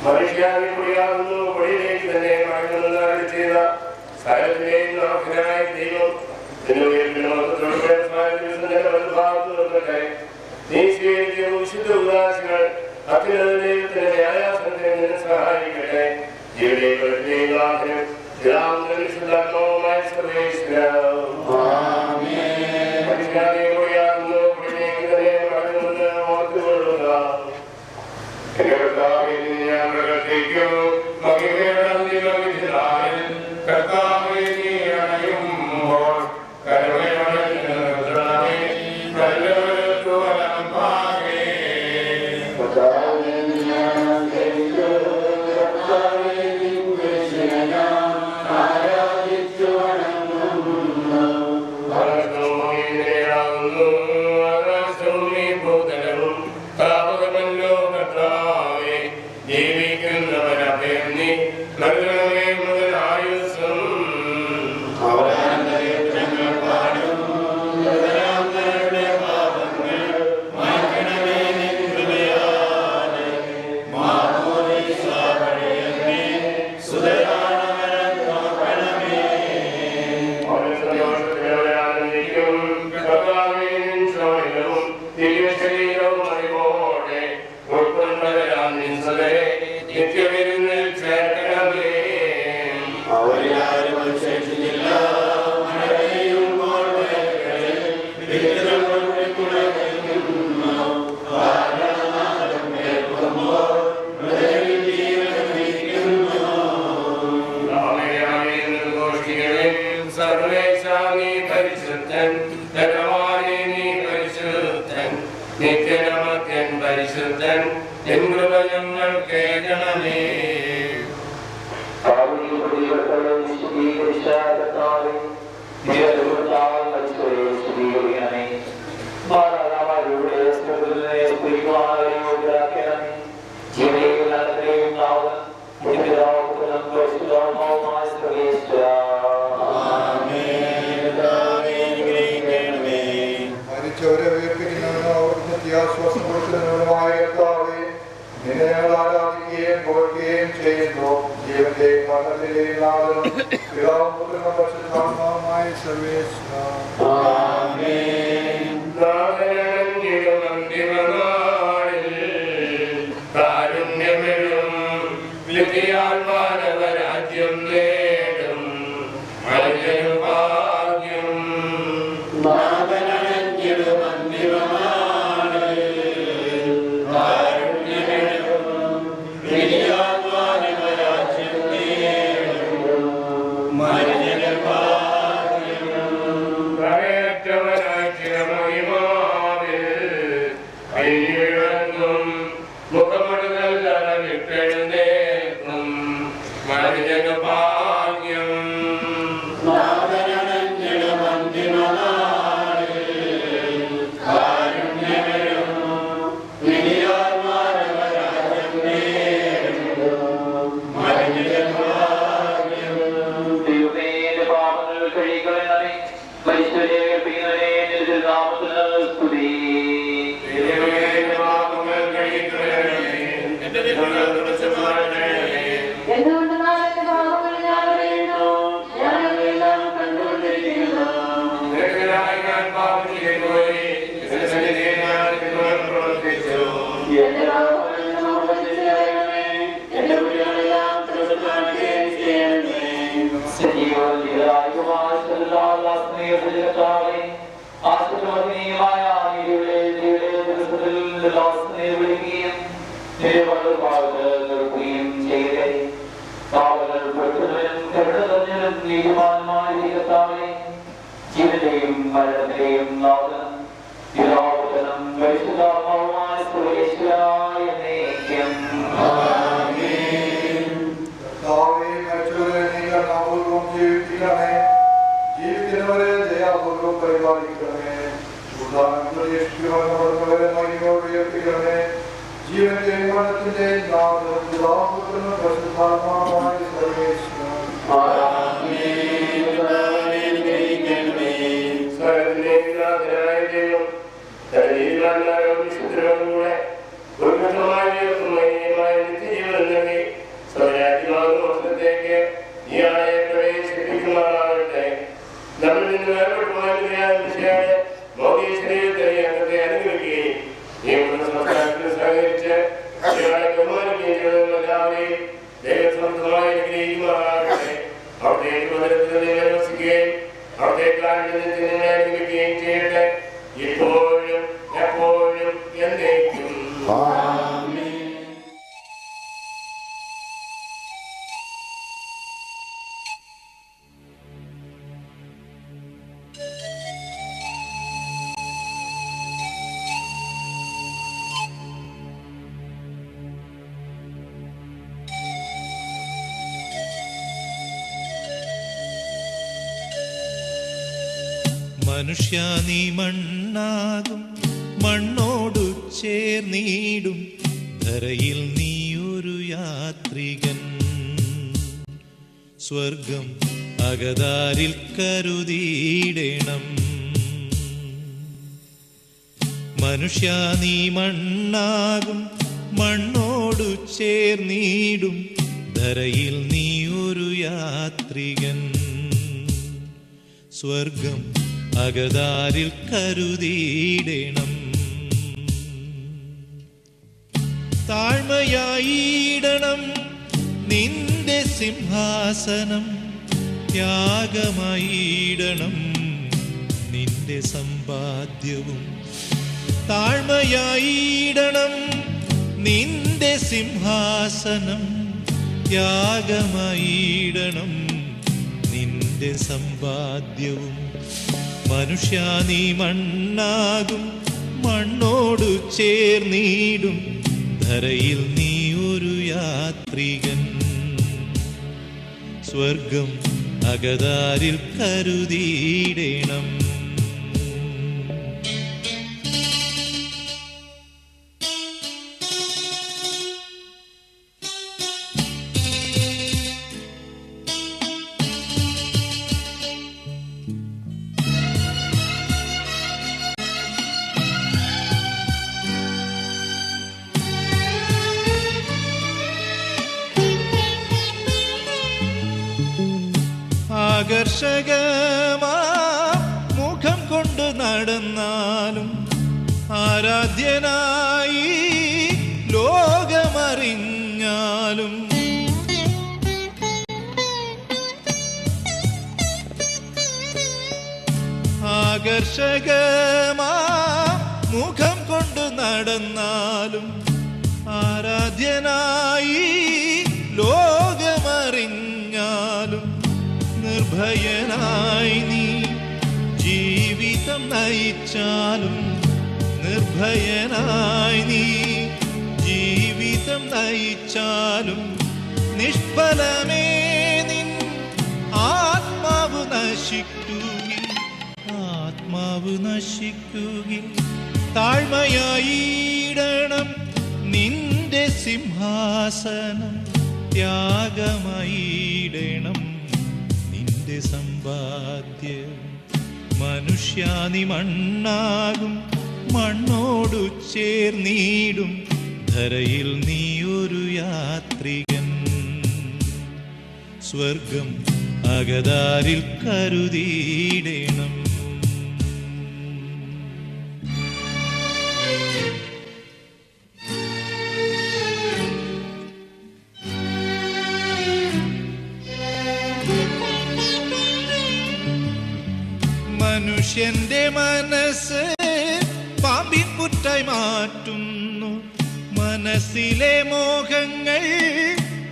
മനുഷ്യാവി കുടിയാകുന്നു പൊടിയിലേക്ക് തന്നെ മടങ്ങുന്ന ചെയ്ത സകലത്തിന്റെയും നാഥനായ ദൈവം നീ സ്വീകരിച്ച വിശുദ്ധ ഉദാസികൾ അത്യുന്നതത്തിന്റെ ന്യായാസനത്തിന് നിന്നെ സഹായിക്കട്ടെ. ജീവിതത്തിന്റെയും നാഥനും പിതാവിനും വിശുദ്ധാത്മാവുമായ മനുഷ്യാവി കുടിയാകുന്നു പൊടിയിലേക്ക് തന്നെ മടങ്ങുന്നത് ഓർത്തുകൊള്ളുക. Amen. അവരിൽ നിന്ന് വേർപെട്ടു പോയാൽ മോദി ശരീരത്തെ അംഗത്തെ അനുഗ്രഹിക്കുകയും ഈ സംസ്ഥാനത്തിന് സഹകരിച്ച് ഇയാളെ ബഹുമാനിക്കുകയും ചെയ്തതും എല്ലാവരെയും ദൈവസമൃദ്ധമായി അനുഗ്രഹിക്കുമാറാകട്ടെ. അവിടേക്ക് മന്ദിരത്തിൽ വസിക്കുകയും അവിടേക്ക് കാരുണ്യത്തിന് അനുഗ്രഹിക്കുകയും ചെയ്യട്ടെ, ഇപ്പോഴും എപ്പോഴും എന്നേക്കും. മനുഷ്യ നീ മണ്ണാകും, മണ്ണോടു ചേർന്നിടും, ധരയിൽ നീ ഒരു യാത്രികൻ. സ്വർഗം അകതാരിൽ കരുതിയിടണം. മനുഷ്യ നീ മണ്ണാകും, മണ്ണോടു ചേർന്നിടും, ധരയിൽ നീ ഒരു യാത്രികൻ. സ്വർഗം അകതാരിൽ കരുതിയിടണം. താഴ്മയായിടണം നിന്റെ സിംഹാസനം, ത്യാഗമായിടണം നിന്റെ സമ്പാദ്യവും. താഴ്മയായിടണം നിന്റെ സിംഹാസനം, ത്യാഗമായിടണം നിന്റെ സമ്പാദ്യവും. മനുഷ്യ നീ മണ്ണാകും, മണ്ണോടു ചേർന്നിടും, ധരയിൽ നീ ഒരു യാത്രികൻ. സ്വർഗം അകതാരിൽ കരുതിയിടണം. ആകർഷകമാ മുഖം കൊണ്ട് നടന്നാലും, ആരാധ്യനായി ലോകമറിഞ്ഞാലും, ആകർഷകമാ മുഖം കൊണ്ട് നടന്നാലും, ആരാധ്യനായി ലോകമറിഞ്ഞാലും, നിർഭയനായി നീ ജീവിതം നയിച്ചാലും, നിർഭയനായി നീ ജീവിതം നയിച്ചാലും, നിഷ്ഫലമേ നിൻ ആത്മാവ് നശിക്കുകിൽ, ആത്മാവ് നശിക്കുകിൽ. താഴ്മയായിടണം നിന്റെ സിംഹാസനം, ത്യാഗമായിടണം നിന്റെ സമ്പാദ്യം. മനുഷ്യ നീ മണ്ണാകും, മണ്ണോടു ചേർന്നിടും, ധരയിൽ നീ ഒരു യാത്രികൻ. സ്വർഗം അകതാരിൽ കരുതിയിടണം. മനുഷ്യന്റെ മനസ്സ് പാമ്പിൻ പുറ്റായി മാറ്റുന്നു, മനസ്സിലെ മോഹങ്ങൾ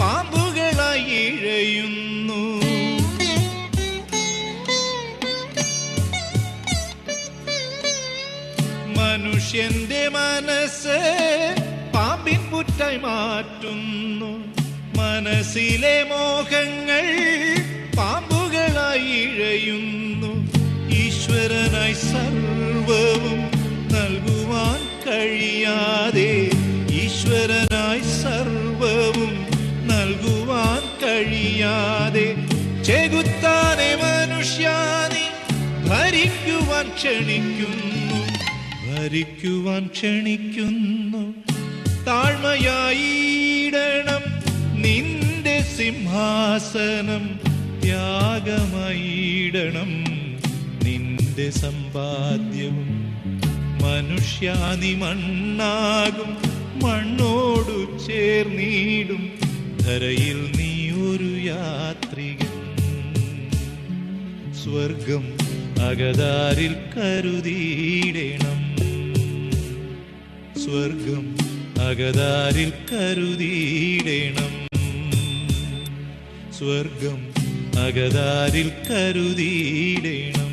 പാമ്പുകളായി ഇഴയുന്നു. മനുഷ്യന്റെ മനസ്സ് പാമ്പിൻ പുറ്റായി മാറ്റുന്നു, മനസ്സിലെ മോഹങ്ങൾ പാമ്പുകളായി ഇഴയുന്നു. ഈശ്വരനായി സർവവും നൽകുവാൻ കഴിയാതെ, ഈശ്വരനായി സർവവും നൽകുവാൻ കഴിയാതെ, ചെകുത്താനെ മനുഷ്യാനി ഭരിക്കുവാൻ ക്ഷണിക്കുന്നു, ഭരിക്കുവാൻ ക്ഷണിക്കുന്നു. താഴ്മയായിടണം നിന്റെ സിംഹാസനം, ത്യാഗമായിടണം നിന്റെ സമ്പാദ്യവും. മനുഷ്യാനി മണ്ണാകും, മണ്ണോടു ചേർന്നിടും, ധരയിൽ നീ ഒരു യാത്രികൻ. സ്വർഗം അകതാരിൽ കരുതിയിടണം, സ്വർഗം അകതാരിൽ കരുതിയിടണം, സ്വർഗം അകതാരിൽ കരുതിയിടണം.